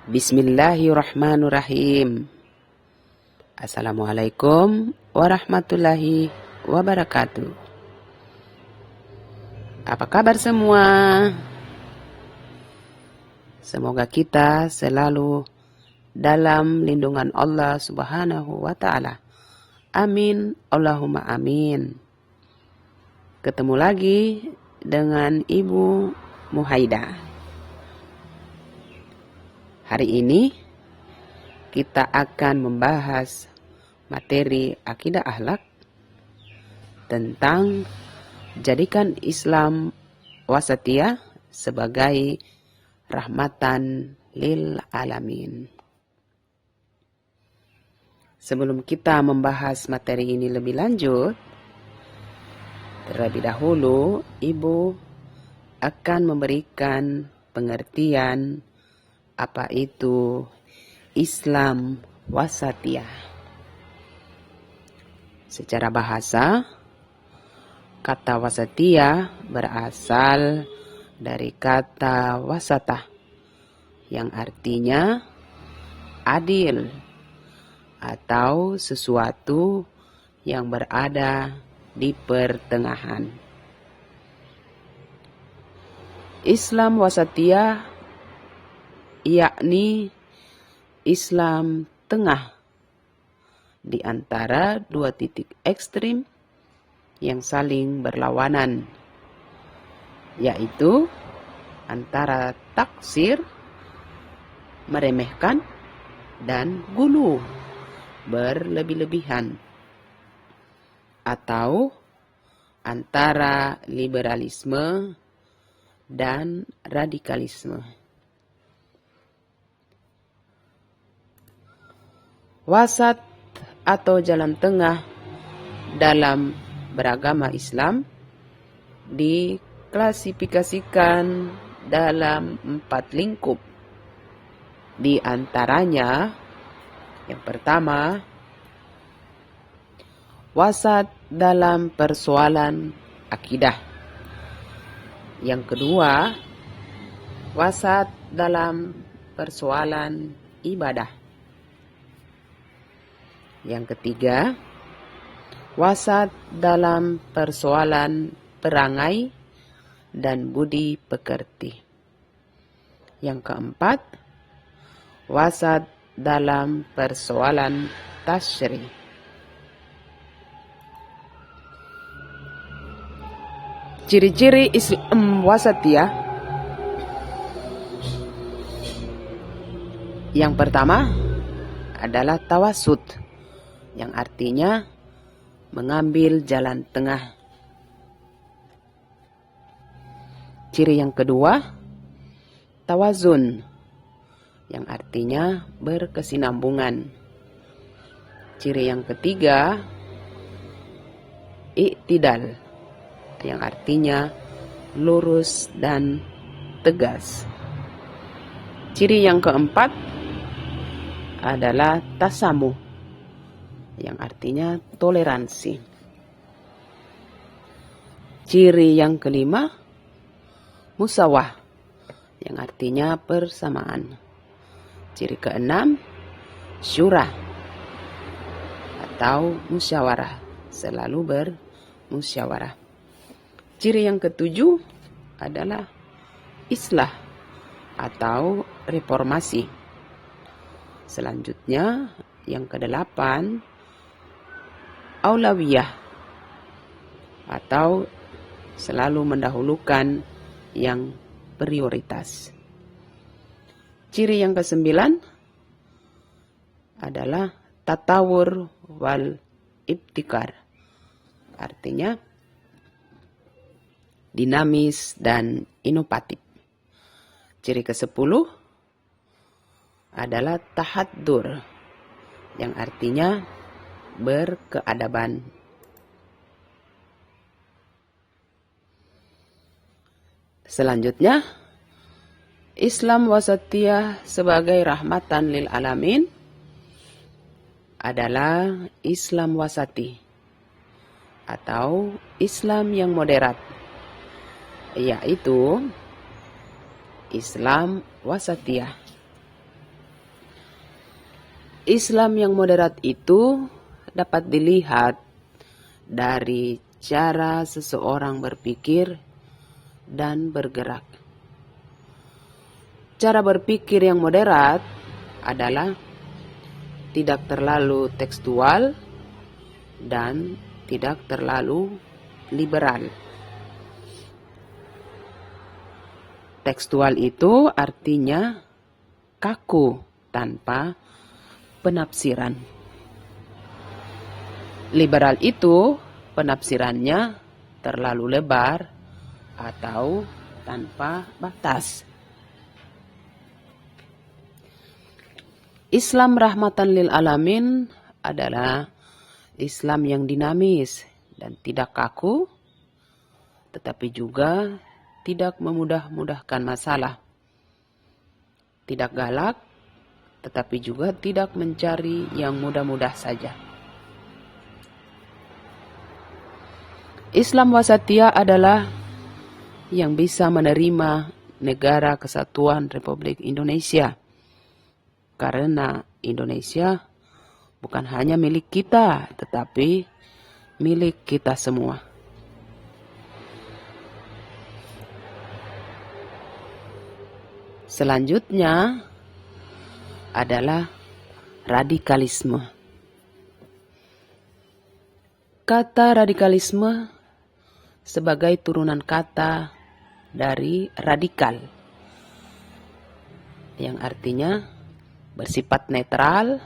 Bismillahirrahmanirrahim. Assalamualaikum warahmatullahi wabarakatuh. Apa kabar semua? Semoga kita selalu dalam lindungan Allah Subhanahu wa ta'ala. Amin, Allahumma amin. Ketemu lagi dengan Ibu Muhaidah. Hari ini kita akan membahas materi akidah akhlak tentang jadikan Islam wasatiyah sebagai rahmatan lil alamin. Sebelum kita membahas materi ini lebih lanjut, terlebih dahulu Ibu akan memberikan pengertian apa itu Islam wasatiyah. Secara bahasa, kata wasatiyah berasal dari kata wasatah yang artinya adil atau sesuatu yang berada di pertengahan. Islam wasatiyah yakni Islam tengah di antara dua titik ekstrim yang saling berlawanan, yaitu antara taksir, meremehkan, dan gulu, berlebih-lebihan, atau antara liberalisme dan radikalisme. Wasat atau jalan tengah dalam beragama Islam diklasifikasikan dalam 4 lingkup. Di antaranya, yang pertama, wasat dalam persoalan akidah. Yang kedua, wasat dalam persoalan ibadah. Yang ketiga, wasat dalam persoalan perangai dan budi pekerti. Yang keempat, wasat dalam persoalan tasyri. Ciri-ciri Islam wasatiyah. Yang pertama adalah tawasud, yang artinya mengambil jalan tengah. Ciri yang kedua, tawazun, yang artinya berkesinambungan. Ciri yang ketiga, i'tidal, yang artinya lurus dan tegas. Ciri yang keempat adalah tasamuh, yang artinya toleransi. Ciri yang kelima, musawah, yang artinya persamaan. Ciri keenam, syura atau musyawarah, selalu bermusyawarah. Ciri yang ketujuh adalah islah atau reformasi. Selanjutnya, yang kedelapan, aulawiyah atau selalu mendahulukan yang prioritas. Ciri yang kesembilan adalah tatawur wal ibtikar, artinya dinamis dan inovatif. Ciri ke-10 adalah tahaddur, yang artinya berkeadaban. Selanjutnya, Islam wasatiyah sebagai rahmatan lil alamin adalah Islam wasati atau Islam yang moderat, yaitu Islam wasatiyah. Islam yang moderat itu dapat dilihat dari cara seseorang berpikir dan bergerak. Cara berpikir yang moderat adalah tidak terlalu tekstual dan tidak terlalu liberal. Tekstual itu artinya kaku tanpa penafsiran. Liberal itu penafsirannya terlalu lebar atau tanpa batas. Islam rahmatan lil alamin adalah Islam yang dinamis dan tidak kaku, tetapi juga tidak memudah-mudahkan masalah. Tidak galak, tetapi juga tidak mencari yang mudah-mudah saja. Islam wasatiyah adalah yang bisa menerima negara kesatuan Republik Indonesia. Karena Indonesia bukan hanya milik kita, tetapi milik kita semua. Selanjutnya adalah radikalisme. Kata radikalisme sebagai turunan kata dari radikal, yang artinya bersifat netral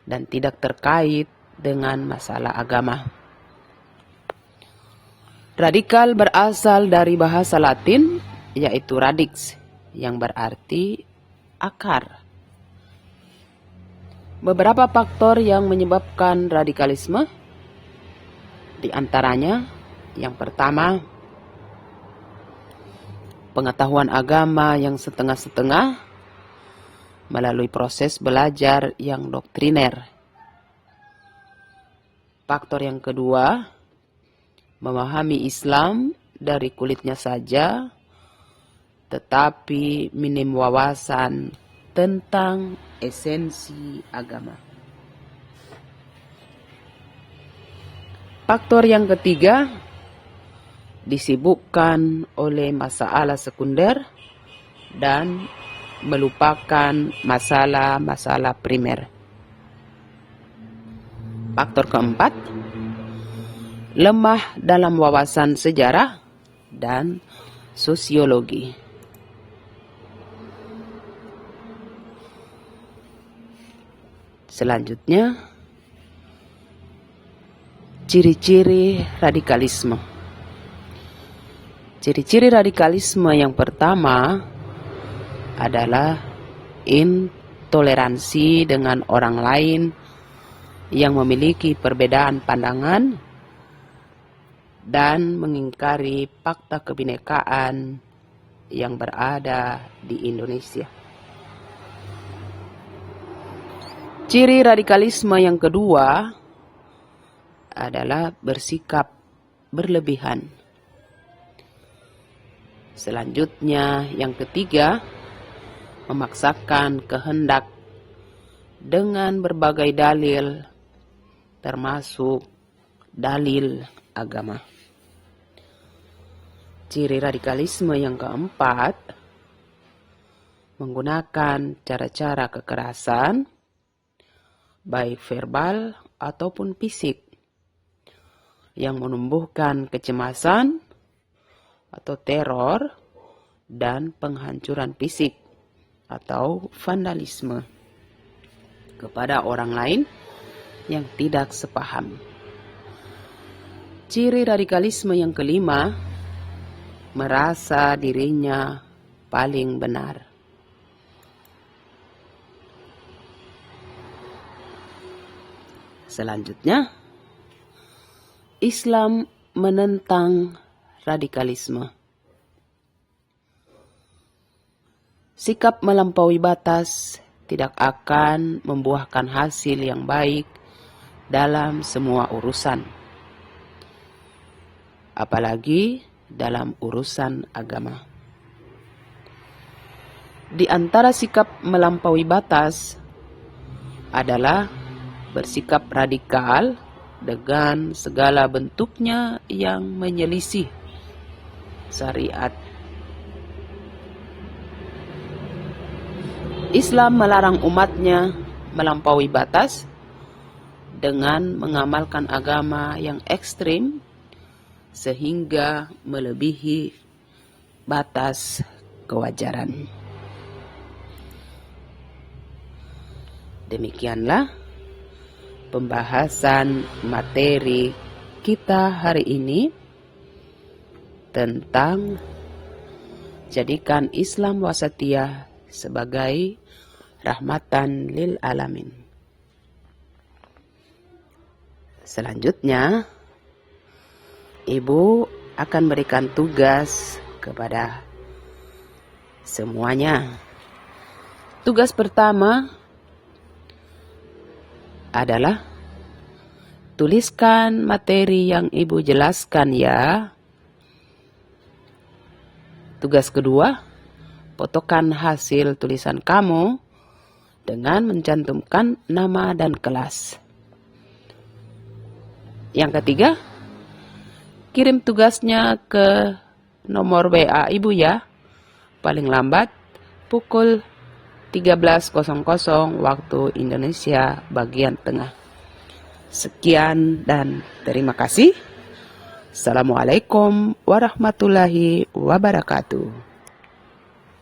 dan tidak terkait dengan masalah agama. Radikal berasal dari bahasa Latin, yaitu radix, yang berarti akar. Beberapa faktor yang menyebabkan radikalisme, di antaranya yang pertama, pengetahuan agama yang setengah-setengah melalui proses belajar yang doktriner. Faktor yang kedua, memahami Islam dari kulitnya saja, tetapi minim wawasan tentang esensi agama. Faktor yang ketiga, disibukkan oleh masalah sekunder dan melupakan masalah-masalah primer. Faktor keempat, lemah dalam wawasan sejarah dan sosiologi. Selanjutnya, ciri-ciri radikalisme. Ciri-ciri radikalisme yang pertama adalah intoleransi dengan orang lain yang memiliki perbedaan pandangan dan mengingkari fakta kebinekaan yang berada di Indonesia. Ciri radikalisme yang kedua adalah bersikap berlebihan. Selanjutnya, yang ketiga, memaksakan kehendak dengan berbagai dalil, termasuk dalil agama. Ciri radikalisme yang keempat, menggunakan cara-cara kekerasan, baik verbal ataupun fisik, yang menumbuhkan kecemasan atau teror dan penghancuran fisik atau vandalisme kepada orang lain yang tidak sepaham. Ciri radikalisme yang kelima, merasa dirinya paling benar. Selanjutnya, Islam menentang radikalisme. Sikap melampaui batas tidak akan membuahkan hasil yang baik dalam semua urusan, apalagi dalam urusan agama. Di antara sikap melampaui batas adalah bersikap radikal dengan segala bentuknya yang menyelisih syariat. Islam melarang umatnya melampaui batas dengan mengamalkan agama yang ekstrim sehingga melebihi batas kewajaran. Demikianlah pembahasan materi kita hari ini tentang jadikan Islam wasatiyah sebagai rahmatan lil alamin. Selanjutnya, Ibu akan berikan tugas kepada semuanya. Tugas pertama adalah tuliskan materi yang Ibu jelaskan ya. Tugas kedua, fotokan hasil tulisan kamu dengan mencantumkan nama dan kelas. Yang ketiga, kirim tugasnya ke nomor WA Ibu ya. Paling lambat pukul 13.00 waktu Indonesia bagian tengah. Sekian dan terima kasih. Assalamualaikum warahmatullahi wabarakatuh.